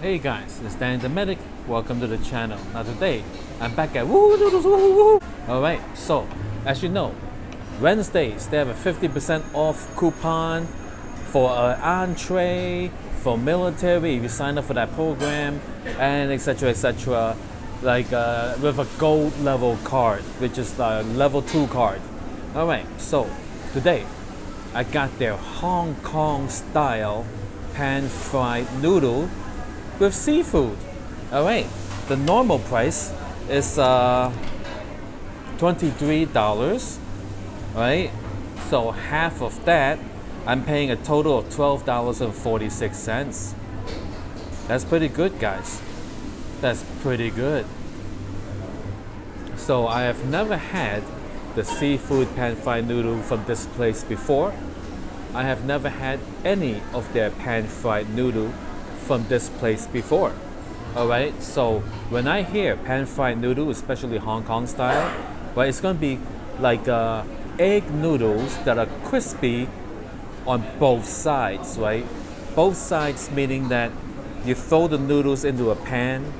Hey guys, it's Dan the Medic. Welcome to the channel. Now today, I'm back at WuHu Noodles, WuHu, WuHu. Alright, so as you know, Wednesdays they have a 50% off coupon for an entree, for military if you sign up for that program, and etc. Like with a gold level card, which is the level 2 card. Alright, so today I got their Hong Kong style pan fried noodle with seafood. All right, the normal price is $23, right? So half of that, I'm paying a total of $12.46. That's pretty good, guys. That's pretty good. So I have never had the seafood pan fried noodle from this place before. I have never had any of their pan fried noodle from this place before. Alright, so when I hear pan fried noodle, especially Hong Kong style, well, it's gonna be like egg noodles that are crispy on both sides, right? Both sides meaning that you throw the noodles into a pan,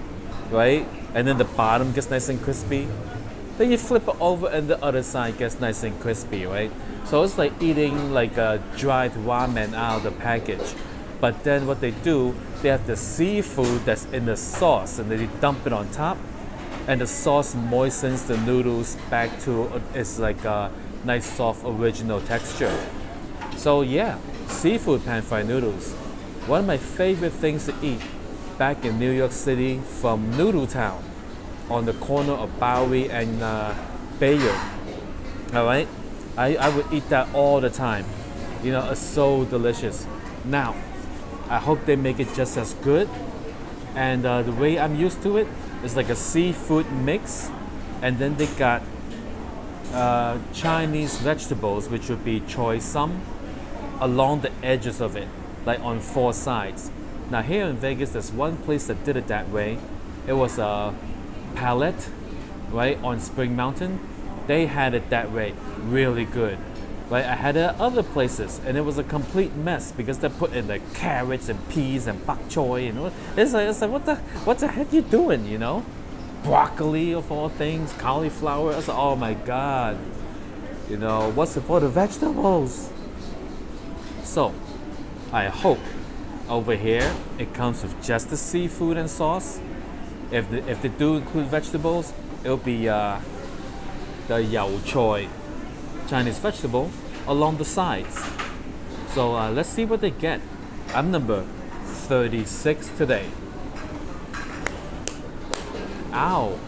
right? And then the bottom gets nice and crispy. Then you flip it over and the other side gets nice and crispy, right? So it's like eating like a dried ramen out of the package. But then what they do, they have the seafood that's in the sauce and then they dump it on top, and the sauce moistens the noodles back to it's like a nice soft original texture. So yeah, seafood pan fried noodles, one of my favorite things to eat back in New York City from Noodle Town on the corner of Bowery and Bayard. All right, I would eat that all the time. You know, it's so delicious. Now I hope they make it just as good. And the way I'm used to it is like a seafood mix, and then they got Chinese vegetables, which would be choy sum, along the edges of it, like on 4 sides. Now here in Vegas, there's one place that did it that way. It was a Palette, right, on Spring Mountain. They had it that way, really good. Right, I had it at other places, and it was a complete mess because they put in the carrots and peas and bok choy, and it's like what the heck you doing, you know? Broccoli of all things, cauliflower. I was like, oh my god, you know, what's it for the vegetables? So, I hope over here it comes with just the seafood and sauce. If they do include vegetables, it'll be the yao choy, Chinese vegetable, along the sides. So let's see what they get. I'm number 36 today. Ow.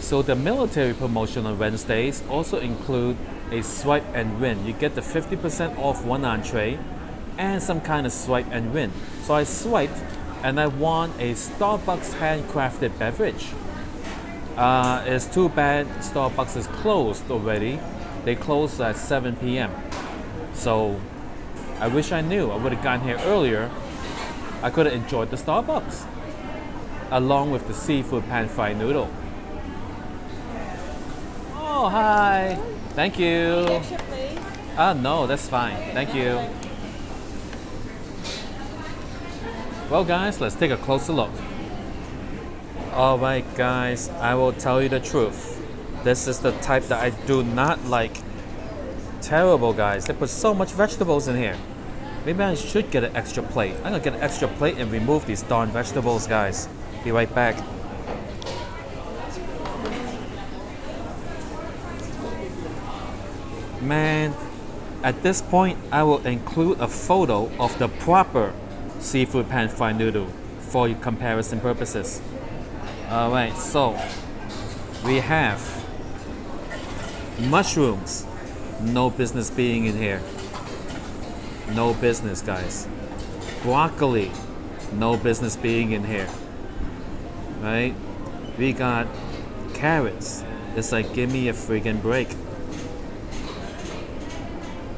So the military promotion on Wednesdays also include a swipe and win. You get the 50% off one entree and some kind of swipe and win. So I swiped and I won a Starbucks handcrafted beverage. It's too bad Starbucks is closed already. They closed at 7 p.m. So I wish I knew. I would have gotten here earlier. I could have enjoyed the Starbucks along with the seafood pan fried noodle. Oh, hi. Thank you. Extra plate? No, that's fine. Thank you. Well guys, let's take a closer look. Alright guys, I will tell you the truth. This is the type that I do not like. Terrible guys, they put so much vegetables in here. Maybe I should get an extra plate. I'm gonna get an extra plate and remove these darn vegetables, guys. Be right back. Man, at this point I will include a photo of the proper seafood pan fried noodle for comparison purposes. Alright, so we have mushrooms. No business being in here. No business, guys. Broccoli. No business being in here. Right? We got carrots. It's like, give me a freaking break.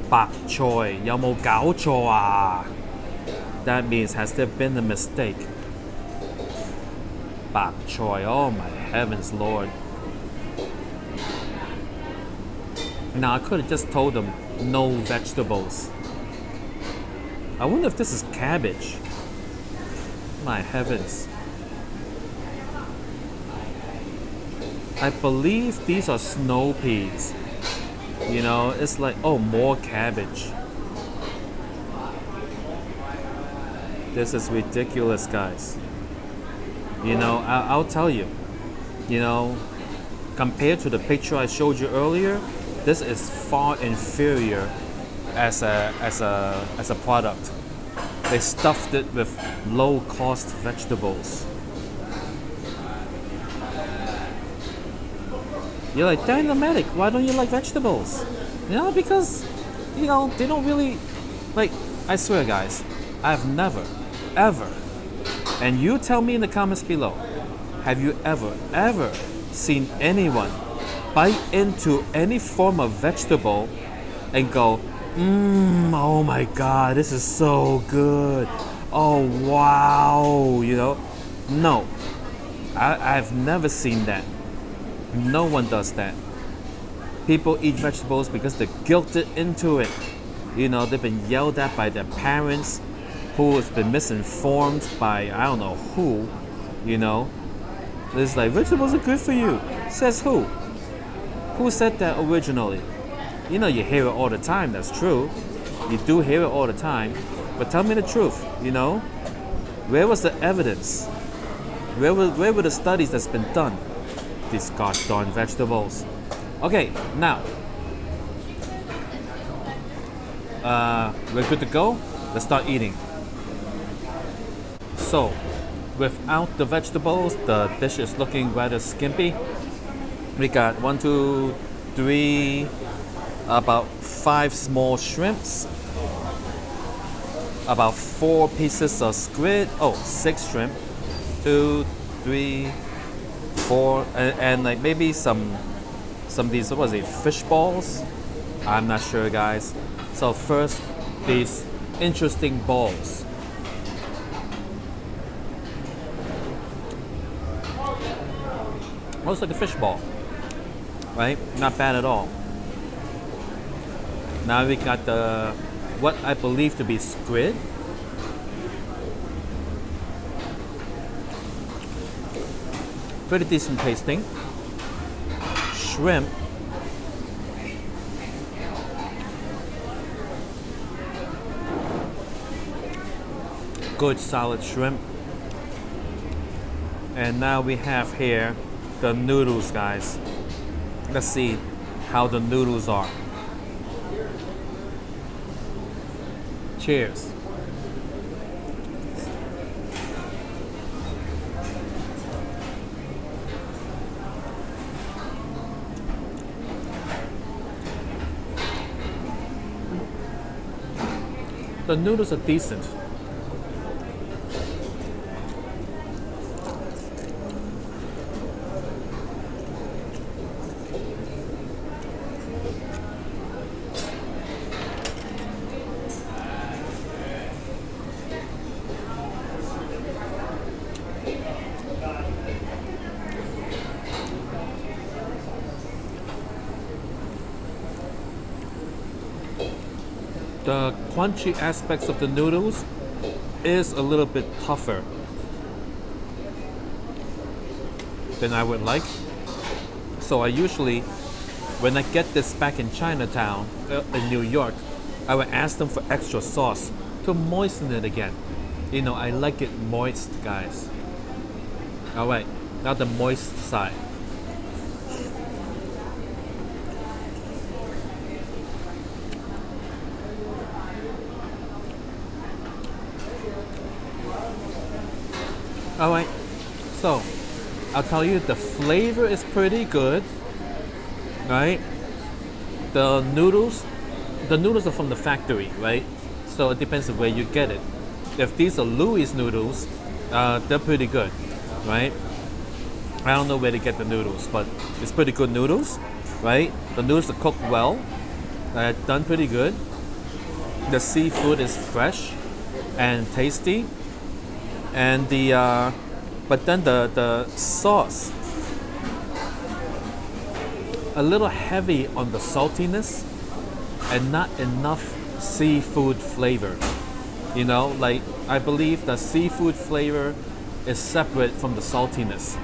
Bok choy. 有冇搞錯啊? That means, has there been a mistake? Bok choy, oh my heavens, Lord. Now I could have just told them no vegetables. I wonder if this is cabbage. My heavens. I believe these are snow peas. You know, it's like, oh, more cabbage. This is ridiculous, guys. You know, I'll tell you. You know, compared to the picture I showed you earlier, this is far inferior as a product. They stuffed it with low-cost vegetables. You're like, Dynamic, why don't you like vegetables? You know, because, you know, they don't really, like, I swear, guys, I've never, ever, and you tell me in the comments below, have you ever seen anyone bite into any form of vegetable and go, oh my God, this is so good. Oh, wow, you know? No, I've never seen that. No one does that. People eat vegetables because they're guilted into it. You know, they've been yelled at by their parents, who has been misinformed by I don't know who, you know. It's like, vegetables are good for you. Says who? Who said that originally? You know, you hear it all the time, that's true. You do hear it all the time. But tell me the truth, you know? Where was the evidence? Where were the studies that's been done? These gosh darn vegetables. Okay, now we're good to go. Let's start eating. So, without the vegetables, the dish is looking rather skimpy. We got 1, 2, 3, about 5 small shrimps, about 4 pieces of squid. Oh, 6 shrimp. 2, 3, 4, and like maybe some of these, what was it, fish balls? I'm not sure, guys. So first, these interesting balls. Looks like a fish ball, right? Not bad at all. Now we got the, what I believe to be squid. Pretty decent tasting. Shrimp. Good solid shrimp. And now we have here the noodles, guys. Let's see how the noodles are. Cheers. The noodles are decent. The crunchy aspects of the noodles is a little bit tougher than I would like. So I usually, when I get this back in Chinatown, in New York, I would ask them for extra sauce to moisten it again. You know, I like it moist, guys. Alright, now the moist side. Alright, so I'll tell you, the flavor is pretty good, right? The noodles are from the factory, right? So it depends on where you get it. If these are Louis noodles, they're pretty good, right? I don't know where to get the noodles, but it's pretty good noodles, right? The noodles are cooked well, done pretty good. The seafood is fresh and tasty. And but then the sauce, a little heavy on the saltiness and not enough seafood flavor. You know, like I believe the seafood flavor is separate from the saltiness.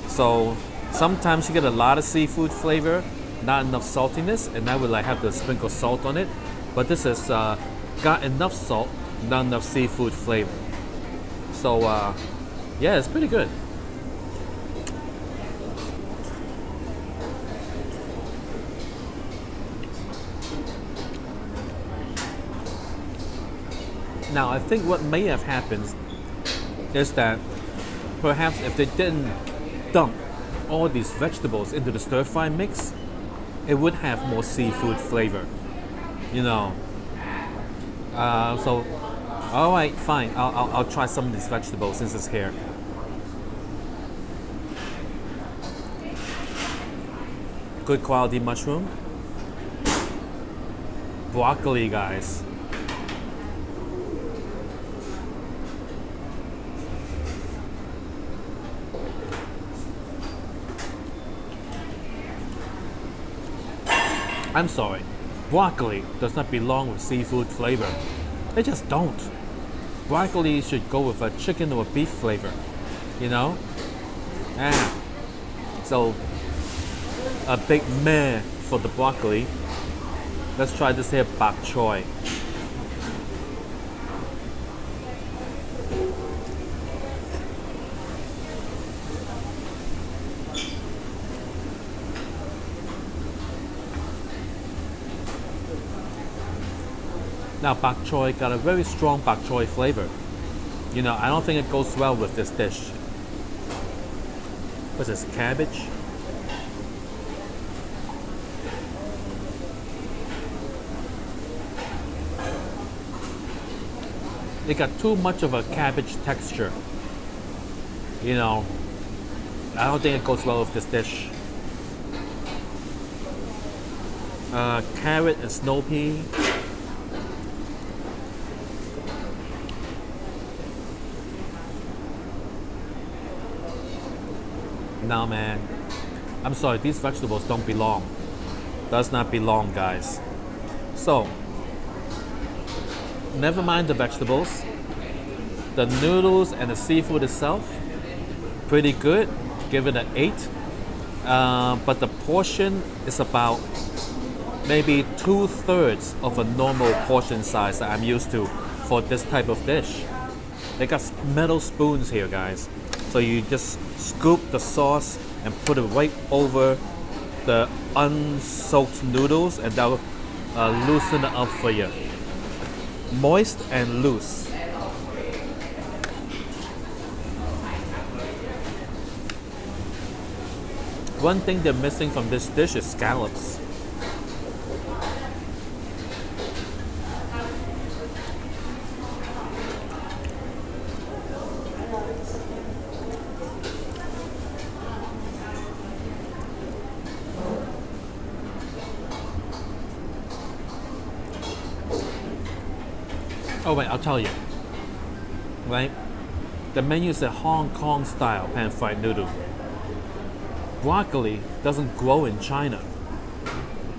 So sometimes you get a lot of seafood flavor, not enough saltiness, and I would like have to sprinkle salt on it. But this is got enough salt, not enough seafood flavor. So yeah, it's pretty good. Now, I think what may have happened is that perhaps if they didn't dump all these vegetables into the stir-fry mix, it would have more seafood flavor, you know. So, all right, fine. I'll try some of these vegetables since it's here. Good quality mushroom. Broccoli, guys. I'm sorry, broccoli does not belong with seafood flavor. They just don't. Broccoli should go with a chicken or beef flavor, you know? So, a big meh for the broccoli. Let's try this here bok choy. Now, bok choy got a very strong bok choy flavor. You know, I don't think it goes well with this dish. What's this, cabbage? It got too much of a cabbage texture. You know, I don't think it goes well with this dish. Carrot and snow pea. No, man. I'm sorry, these vegetables don't belong. Does not belong, guys. So, never mind the vegetables. The noodles and the seafood itself, pretty good. Give it an 8. But the portion is about maybe 2/3 of a normal portion size that I'm used to for this type of dish. They got metal spoons here, guys. So you just scoop the sauce and put it right over the unsoaked noodles, and that will loosen it up for you. Moist and loose. One thing they're missing from this dish is scallops. Oh wait, I'll tell you. Right? The menu is a Hong Kong style pan-fried noodle. Broccoli doesn't grow in China.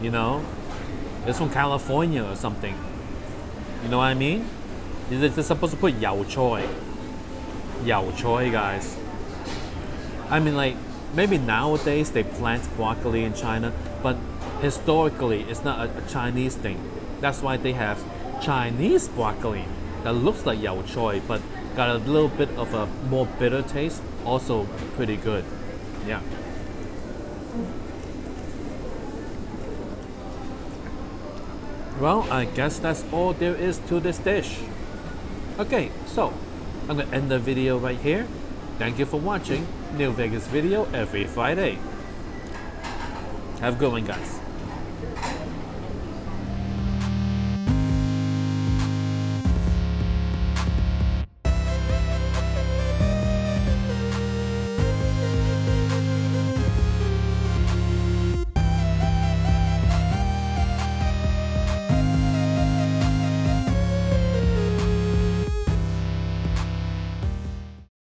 You know? It's from California or something. You know what I mean? They're supposed to put yao choy. Yao choy, guys. I mean, like, maybe nowadays they plant broccoli in China, but historically it's not a Chinese thing. That's why they have Chinese broccoli that looks like yao choy, but got a little bit of a more bitter taste. Also pretty good. Yeah. Well, I guess that's all there is to this dish. Okay, so I'm gonna end the video right here. Thank you for watching New Vegas video every Friday. Have a good one, guys.